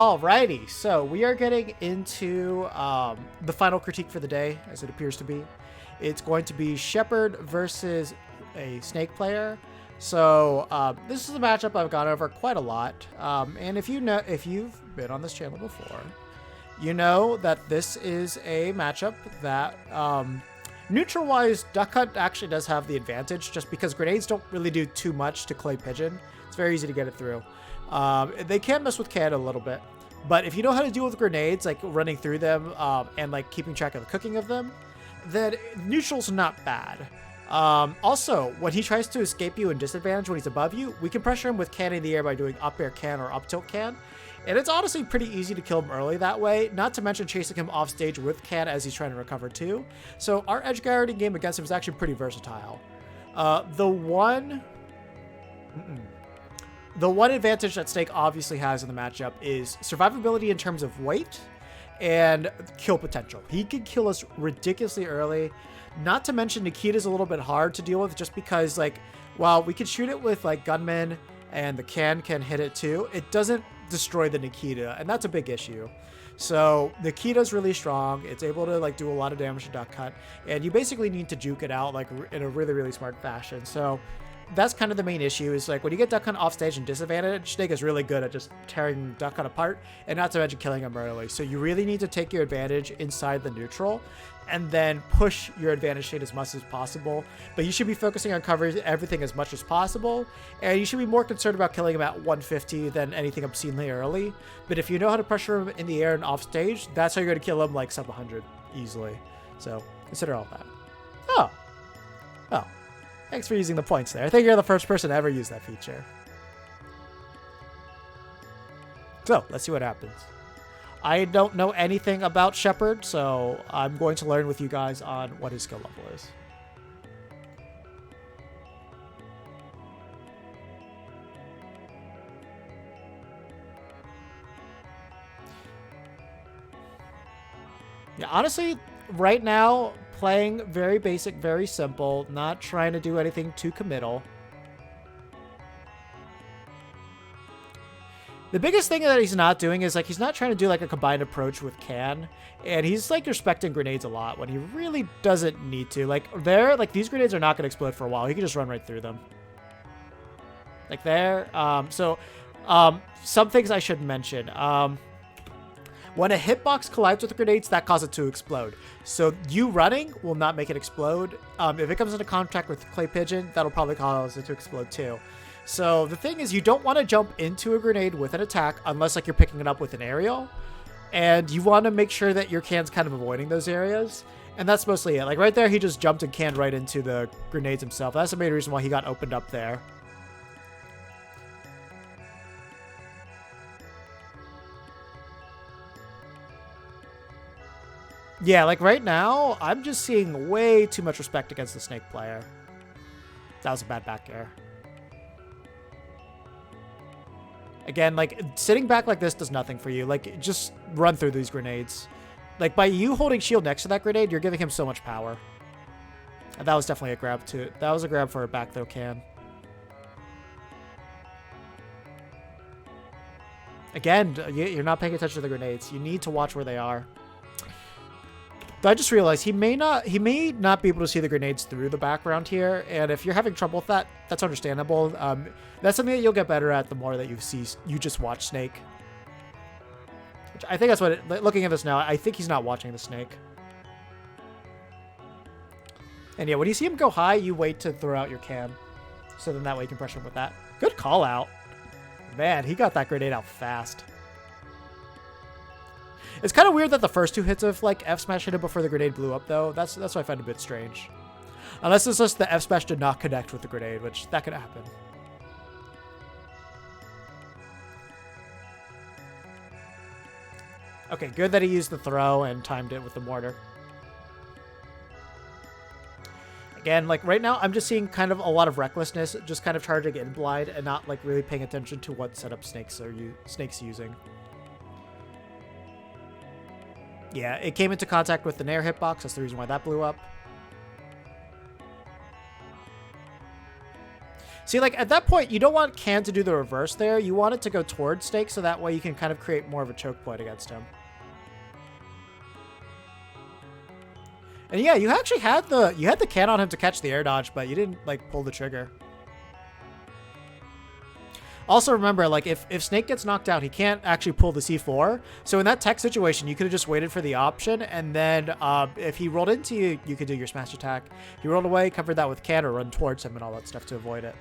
Alrighty, so we are getting into the final critique for the day, as it appears to be. It's going to be Shepard versus a Snake player. So this is a matchup I've gone over quite a lot, and if you've been on this channel before, you know that this is a matchup that neutral-wise, Duck Hunt actually does have the advantage, just because grenades don't really do too much to Clay Pigeon. It's very easy to get it through. They can mess with Can a little bit, but if you know how to deal with grenades, like running through them and like keeping track of the cooking of them, then neutral's not bad. Also, when he tries to escape you and disadvantage when he's above you, we can pressure him with Can in the air by doing up air Can or up tilt Can. And it's honestly pretty easy to kill him early that way, not to mention chasing him off stage with Can as he's trying to recover too. So our edge guarding game against him is actually pretty versatile. The one advantage that Snake obviously has in the matchup is survivability in terms of weight and kill potential. He can kill us ridiculously early. Not to mention Nikita's a little bit hard to deal with just because, like, while we can shoot it with like gunmen and the can hit it too, it doesn't destroy the Nikita, and that's a big issue. So Nikita's really strong. It's able to like do a lot of damage to Duck Hunt, and you basically need to juke it out like in a really, really smart fashion. So that's kind of the main issue, is like when you get Duck Hunt off stage and disadvantage, Snake is really good at just tearing Duck Hunt apart, and not to mention killing him early. So you really need to take your advantage inside the neutral and then push your advantage state as much as possible. But you should be focusing on covering everything as much as possible, and you should be more concerned about killing him at 150 than anything obscenely early. But if you know how to pressure him in the air and off stage, that's how you're going to kill him like sub 100 easily. So consider all that. Oh. Thanks for using the points there. I think you're the first person to ever use that feature. So, let's see what happens. I don't know anything about Shepard, so I'm going to learn with you guys on what his skill level is. Yeah, honestly, right now, playing very basic, very simple, not trying to do anything too committal. The biggest thing that he's not doing is like he's not trying to do like a combined approach with Can, and he's like respecting grenades a lot when he really doesn't need to. Like these grenades are not going to explode for a while. He can just run right through them. Like there. Some things I should mention. When a hitbox collides with the grenades, that causes it to explode. So you running will not make it explode. If it comes into contact with Clay Pigeon, that'll probably cause it to explode too. So the thing is, you don't want to jump into a grenade with an attack unless like you're picking it up with an aerial. And you want to make sure that your Can's kind of avoiding those areas. And that's mostly it. Like right there, he just jumped and canned right into the grenades himself. That's the main reason why he got opened up there. Yeah, like right now, I'm just seeing way too much respect against the Snake player. That was a bad back air. Again, like sitting back like this does nothing for you. Like just run through these grenades. Like by you holding shield next to that grenade, you're giving him so much power. And that was definitely a grab too. That was a grab for a back throw Can. Again, you're not paying attention to the grenades. You need to watch where they are. But I just realized he may not be able to see the grenades through the background here, and if you're having trouble with that, that's understandable. That's something that you'll get better at the more that you just watch Snake. Which I think that's what looking at this now, I think he's not watching the Snake. And yeah, when you see him go high, you wait to throw out your Can, so then that way you can pressure him with that. Good call out. Man, he got that grenade out fast. It's kind of weird that the first two hits of like F smash hit him before the grenade blew up, though. That's what I find a bit strange. Unless it's just the F smash did not connect with the grenade, which that could happen. Okay, good that he used the throw and timed it with the mortar. Again, like right now, I'm just seeing kind of a lot of recklessness, just kind of charging in blind and not like really paying attention to what setup Snake's using. Yeah, it came into contact with the Nair hitbox. That's the reason why that blew up. See, like, at that point, you don't want Can to do the reverse there. You want it to go towards Snake, so that way you can kind of create more of a choke point against him. And yeah, you actually had the Can on him to catch the air dodge, but you didn't, like, pull the trigger. Also remember, like, if Snake gets knocked out, he can't actually pull the C4. So in that tech situation, you could have just waited for the option, and then if he rolled into you, you could do your smash attack. If you rolled away, covered that with Can or run towards him and all that stuff to avoid it.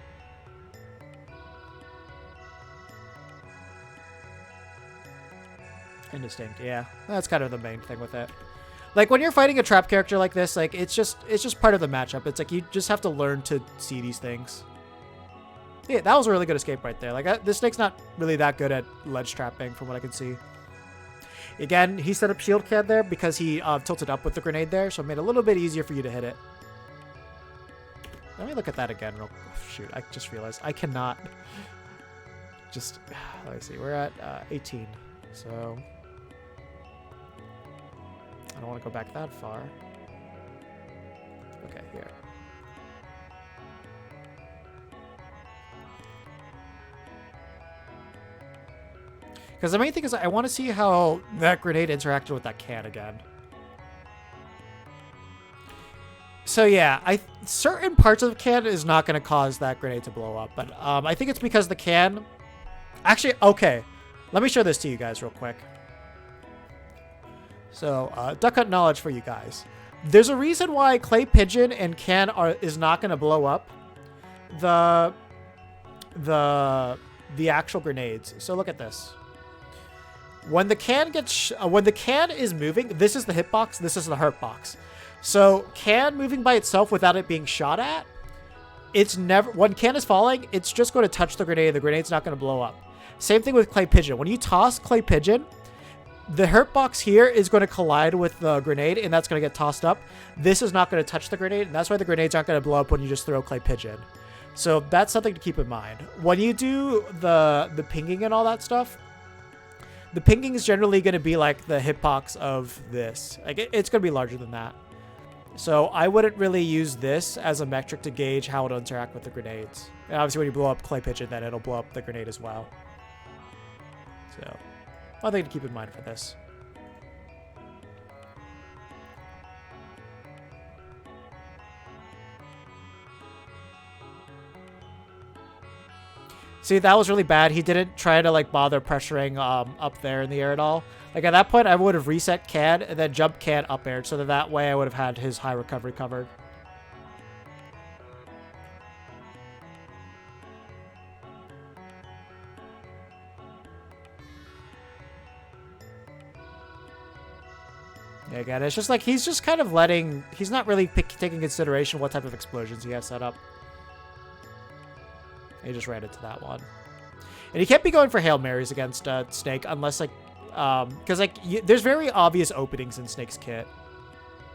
Indistinct, yeah. That's kind of the main thing with it. Like, when you're fighting a trap character like this, like, it's just part of the matchup. It's like you just have to learn to see these things. Yeah, that was a really good escape right there. Like, this Snake's not really that good at ledge trapping from what I can see. Again, he set up shield Can there because he tilted up with the grenade there, so it made it a little bit easier for you to hit it. Let me look at that again real quick. Shoot, I just realized I cannot just... Let me see, we're at 18, so... I don't want to go back that far. Okay, here. Because the main thing is I want to see how that grenade interacted with that Can again. So yeah, certain parts of the Can is not going to cause that grenade to blow up. But I think it's because the Can... Actually, okay. Let me show this to you guys real quick. So, Duck Hunt knowledge for you guys. There's a reason why Clay Pigeon and Can is not going to blow up the actual grenades. So look at this. When the Can when the Can is moving, this is the hitbox, this is the hurt box. So Can moving by itself without it being shot at, it's never, when Can is falling, it's just going to touch the grenade. The grenade's not going to blow up. Same thing with Clay Pigeon. When you toss Clay Pigeon, the hurt box here is going to collide with the grenade, and that's going to get tossed up. This is not going to touch the grenade, and that's why the grenades aren't going to blow up when you just throw Clay Pigeon. So that's something to keep in mind. When you do the pinging and all that stuff, the pinging is generally going to be like the hitbox of this. Like it's going to be larger than that. So I wouldn't really use this as a metric to gauge how it'll interact with the grenades. And obviously when you blow up Clay Pigeon, then it'll blow up the grenade as well. So one thing to keep in mind for this. See, that was really bad. He didn't try to like bother pressuring up there in the air at all. Like at that point, I would have reset Can and then jumped Can up air, so that way I would have had his high recovery covered. Yeah, again, it's just like he's just kind of letting... He's not really taking consideration what type of explosions he has set up. He just ran into that one. And he can't be going for Hail Marys against Snake unless, like... Because, like, there's very obvious openings in Snake's kit.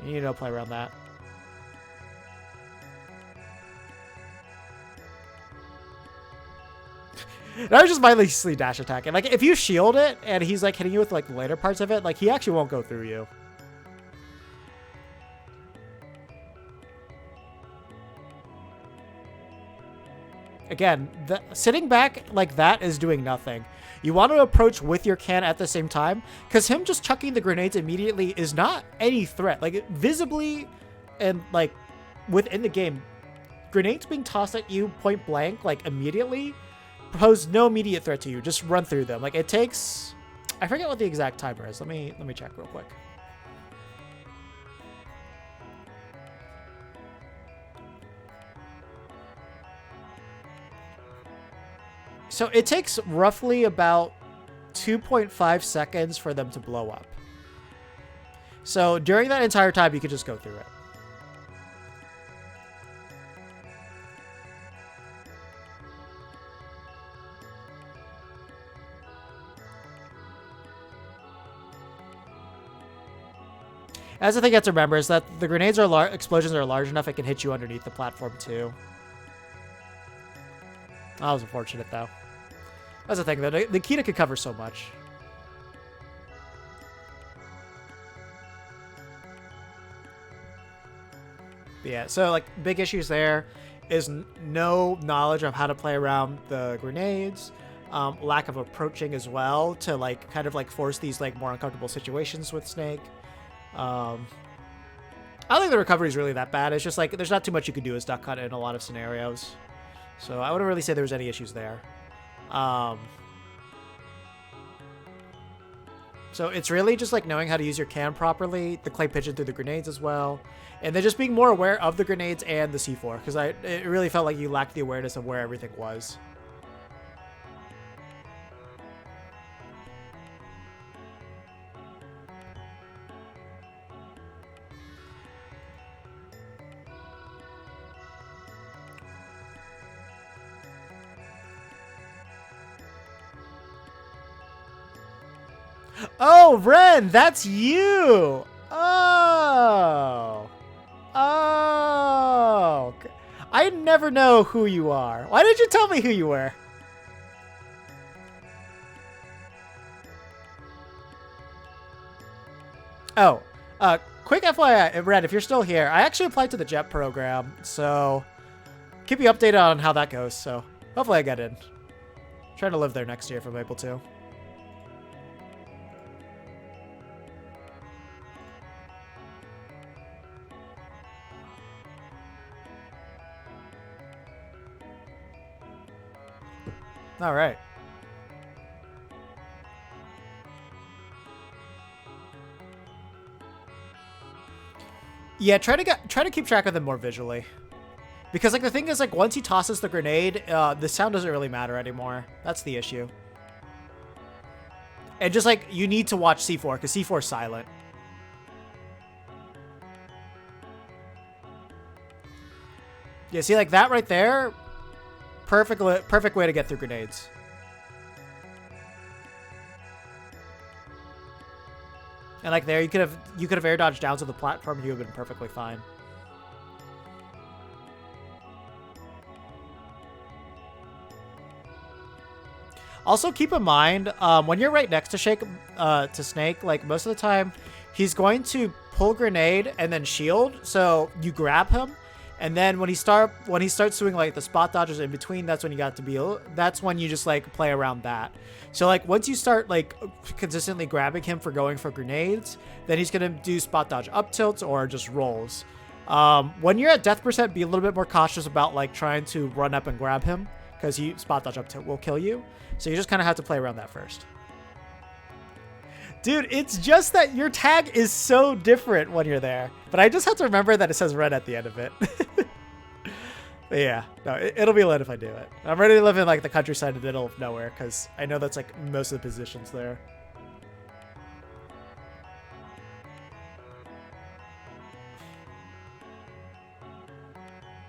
You need to play around that. That was just mindlessly dash attacking. Like, if you shield it and he's, like, hitting you with, like, the later parts of it, like, he actually won't go through you. Again, sitting back like that is doing nothing. You want to approach with your Can at the same time, because him just chucking the grenades immediately is not any threat. Like, visibly and, like, within the game, grenades being tossed at you point blank, like, immediately, pose no immediate threat to you. Just run through them. Like, it takes... I forget what the exact timer is. Let me check real quick. So it takes roughly about 2.5 seconds for them to blow up. So during that entire time, you could just go through it. As the thing you have to remember is that the grenades are explosions are large enough it can hit you underneath the platform too. That was unfortunate though. That's the thing, though. Nikita could cover so much. But yeah, so, like, big issues there. is no knowledge of how to play around the grenades, lack of approaching as well to like kind of like force these like more uncomfortable situations with Snake. I don't think the recovery is really that bad. It's just like there's not too much you can do as Duck Hunt in a lot of scenarios. So I wouldn't really say there was any issues there. So it's really just like knowing how to use your can properly, the clay pigeon through the grenades as well, and then just being more aware of the grenades and the C4, because it really felt like you lacked the awareness of where everything was. Oh, Ren, that's you. Oh. Oh. I never know who you are. Why did you tell me who you were? Oh, quick FYI, Ren, if you're still here, I actually applied to the JET program, so keep you updated on how that goes. So hopefully I get in. Trying to live there next year if I'm able to. All right. Yeah, try to keep track of them more visually. Because like the thing is like once he tosses the grenade, the sound doesn't really matter anymore. That's the issue. And just like you need to watch C4 because C4 is silent. Yeah, see like that right there? Perfect way to get through grenades. And like there, you could have air dodged down to the platform and you would have been perfectly fine. Also, keep in mind when you're right next to Snake, like most of the time, he's going to pull grenade and then shield. So you grab him, and then when he starts doing like the spot dodges in between, that's when you got to be. That's when you just like play around that. So like once you start like consistently grabbing him for going for grenades, then he's gonna do spot dodge up tilts or just rolls. When you're at death percent, be a little bit more cautious about like trying to run up and grab him because he spot dodge up tilt will kill you. So you just kind of have to play around that first. Dude, it's just that your tag is so different when you're there. But I just have to remember that it says red at the end of it. But yeah, no, it'll be lit if I do it. I'm ready to live in like the countryside in the middle of nowhere because I know that's like most of the positions there.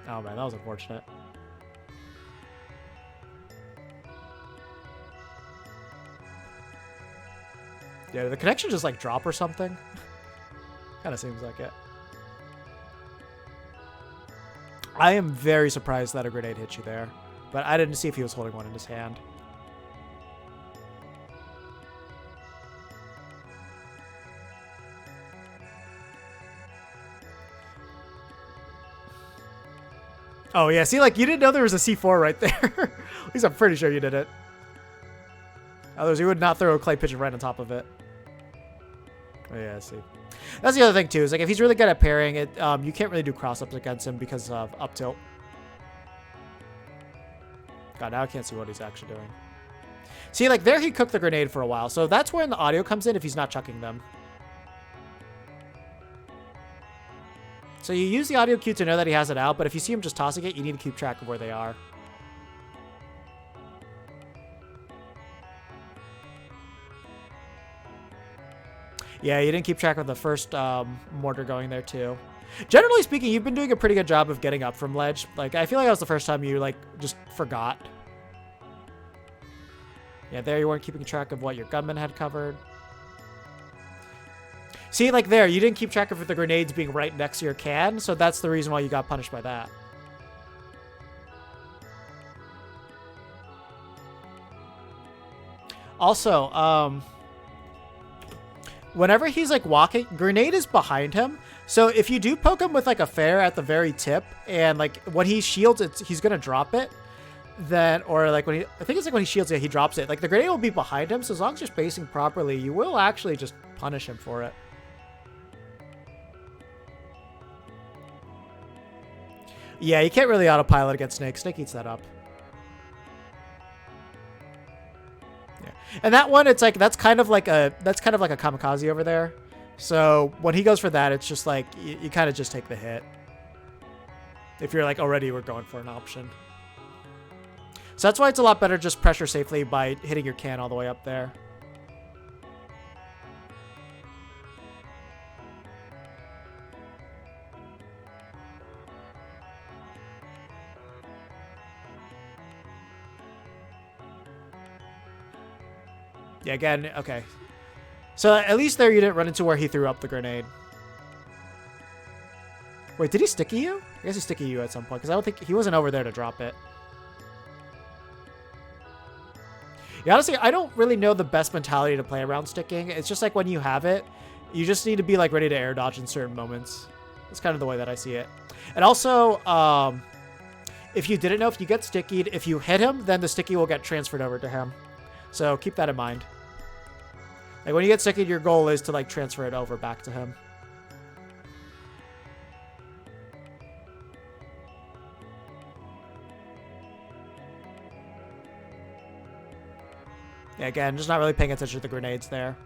Oh man, that was unfortunate. Yeah, did the connection just like drop or something? Kind of seems like it. I am very surprised that a grenade hit you there, but I didn't see if he was holding one in his hand. Oh yeah, see, like you didn't know there was a C4 right there. At least I'm pretty sure you did it. Otherwise, you would not throw a clay pigeon right on top of it. Oh yeah, I see. That's the other thing too. Is like if he's really good at parrying it, you can't really do cross-ups against him because of up tilt. God, now I can't see what he's actually doing. See, like there he cooked the grenade for a while, so that's where the audio comes in if he's not chucking them. So you use the audio cue to know that he has it out, but if you see him just tossing it, you need to keep track of where they are. Yeah, you didn't keep track of the first mortar going there too. Generally speaking, you've been doing a pretty good job of getting up from ledge. Like, I feel like that was the first time you, like, just forgot. Yeah, there you weren't keeping track of what your gunman had covered. See, like there, you didn't keep track of the grenades being right next to your can, so that's the reason why you got punished by that. Also, whenever he's like walking, grenade is behind him. So if you do poke him with like a fair at the very tip, and like when he shields it, he's gonna drop it. Then, or like when I think it's like when he shields it, he drops it. Like the grenade will be behind him. So as long as you're spacing properly, you will actually just punish him for it. Yeah, you can't really autopilot against Snake. Snake eats that up. Yeah, and that one, it's like that's kind of like a kamikaze over there. So when he goes for that, it's just like you kind of just take the hit. If you're like already we're going for an option. So that's why it's a lot better just pressure safely by hitting your can all the way up there. Yeah, again, okay. So at least there you didn't run into where he threw up the grenade. Wait, did he sticky you? I guess he sticky you at some point, because I don't think he wasn't over there to drop it. Yeah, honestly, I don't really know the best mentality to play around sticking. It's just like when you have it, you just need to be like ready to air dodge in certain moments. That's kind of the way that I see it. And also, if you didn't know, if you get stickied, if you hit him, then the sticky will get transferred over to him. So keep that in mind. Like when you get stickied, your goal is to like transfer it over back to him. Yeah, again, just not really paying attention to the grenades there.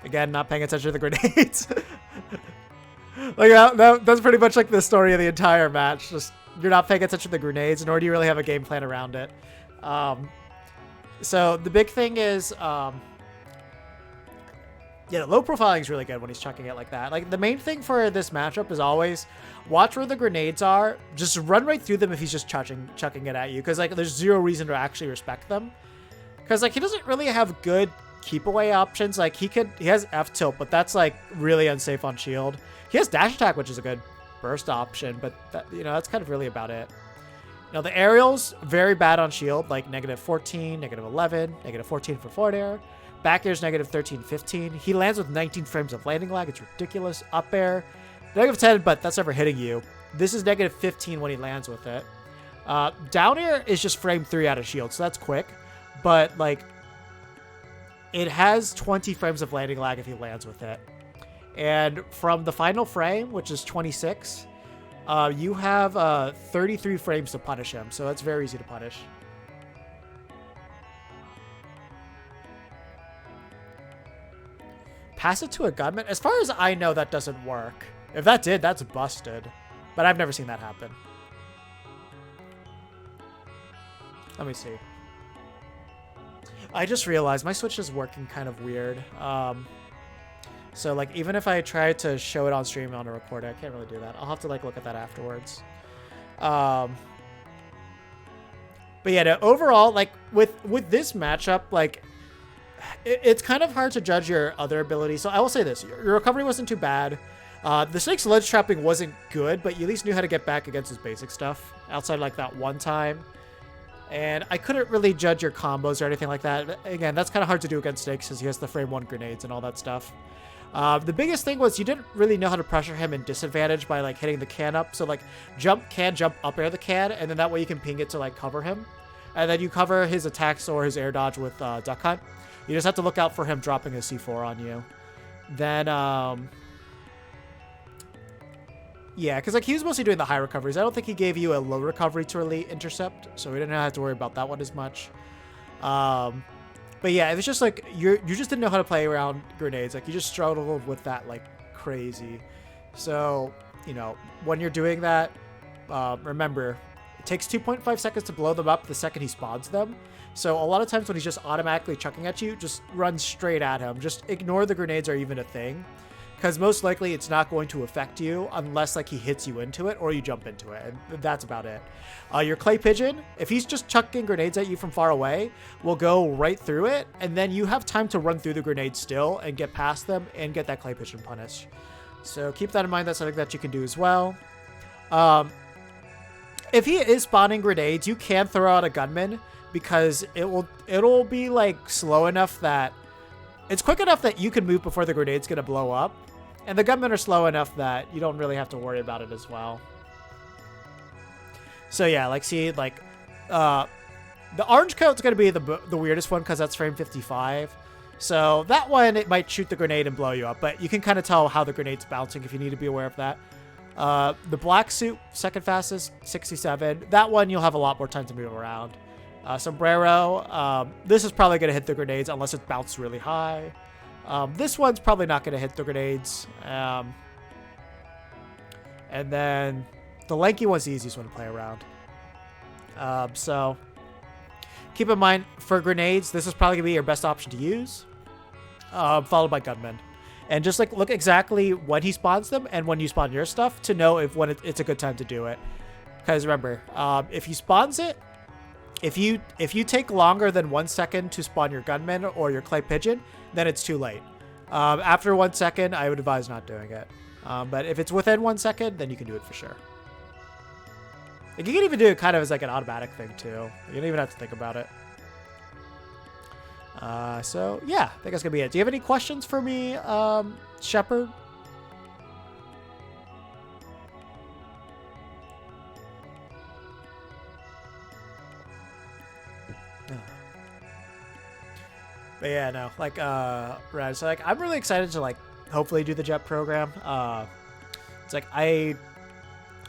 Again, not paying attention to the grenades. Like that's pretty much like the story of the entire match. Just you're not paying attention to the grenades, nor do you really have a game plan around it. So the big thing is, yeah, low profiling is really good when he's chucking it like that. Like the main thing for this matchup is always watch where the grenades are. Just run right through them if he's just chucking it at you, because like there's zero reason to actually respect them. Because like he doesn't really have good keep away options. Like he has F tilt, but that's like really unsafe on shield. He has dash attack, which is a good burst option, but that, you know, that's kind of really about it. Now the aerials very bad on shield, like -14, -11, -14 for forward air. Back air is -13, 15. He lands with 19 frames of landing lag. It's ridiculous. Up air, -10, but that's never hitting you. This is -15 when he lands with it. Down air is just frame 3 out of shield, so that's quick. But like, it has 20 frames of landing lag if he lands with it. And from the final frame, which is 26, you have 33 frames to punish him. So that's very easy to punish. Pass it to a gunman? As far as I know, that doesn't work. If that did, that's busted. But I've never seen that happen. Let me see. I just realized my Switch is working kind of weird. So like even if I try to show it on stream on a recorder, I can't really do that. I'll have to like look at that afterwards. But yeah, no, overall, like with this matchup, like it's kind of hard to judge your other abilities. So I will say this: your recovery wasn't too bad. The Snake's ledge trapping wasn't good, but you at least knew how to get back against his basic stuff outside like that one time. And I couldn't really judge your combos or anything like that. Again, that's kind of hard to do against Snake because he has the frame 1 grenades and all that stuff. The biggest thing was you didn't really know how to pressure him in disadvantage by like hitting the can up. So like jump up air the can, and then that way you can ping it to like cover him. And then you cover his attacks or his air dodge with Duck Hunt. You just have to look out for him dropping a C4 on you. Then, yeah, because like he was mostly doing the high recoveries. I don't think he gave you a low recovery to really intercept, so we didn't have to worry about that one as much. But yeah, it was just like you just didn't know how to play around grenades. Like you just struggled with that like crazy. So you know when you're doing that, remember it takes 2.5 seconds to blow them up the second he spawns them. So a lot of times when he's just automatically chucking at you, just run straight at him. Just ignore the grenades are even a thing. Because most likely it's not going to affect you unless like he hits you into it or you jump into it. And that's about it. Your clay pigeon, if he's just chucking grenades at you from far away, will go right through it. And then you have time to run through the grenades still and get past them and get that clay pigeon punish. So keep that in mind. That's something that you can do as well. If he is spawning grenades, you can throw out a gunman because it'll be like slow enough that it's quick enough that you can move before the grenade's gonna blow up, and the gunmen are slow enough that you don't really have to worry about it as well. So yeah, like see, like the orange coat's gonna be the weirdest one because that's frame 55. So that one, it might shoot the grenade and blow you up, but you can kind of tell how the grenade's bouncing if you need to be aware of that. The black suit, second fastest, 67. That one, you'll have a lot more time to move around. Sombrero, this is probably going to hit the grenades unless it bounced really high. This one's probably not going to hit the grenades. And then the lanky one's the easiest one to play around. So keep in mind, for grenades, this is probably going to be your best option to use, followed by gunmen. And just like look exactly when he spawns them and when you spawn your stuff to know if it's a good time to do it. Because remember, if he spawns it, if you take longer than 1 second to spawn your gunman or your clay pigeon, then it's too late. After 1 second, I would advise not doing it. But if it's within 1 second, then you can do it for sure. Like, you can even do it kind of as like an automatic thing too. You don't even have to think about it. So yeah, I think that's gonna be it. Do you have any questions for me, Shepard? But yeah, no, like, right. So like, I'm really excited to like, hopefully do the jet program. It's like I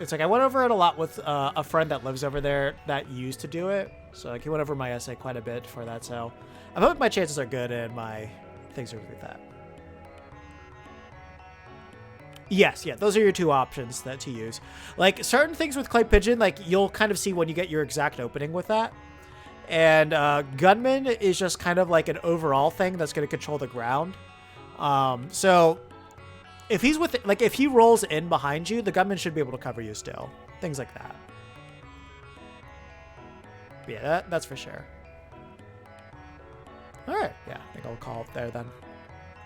went over it a lot with a friend that lives over there that used to do it. So like, he went over my essay quite a bit for that. So I'm hoping my chances are good and my things are like that. Yes, yeah, those are your two options to use. Like certain things with clay pigeon, like you'll kind of see when you get your exact opening with that. And gunman is just kind of like an overall thing that's going to control the ground. So if he's if he rolls in behind you, the gunman should be able to cover you still. Things like that. But yeah, that's for sure. All right, yeah, I think I'll call it there then.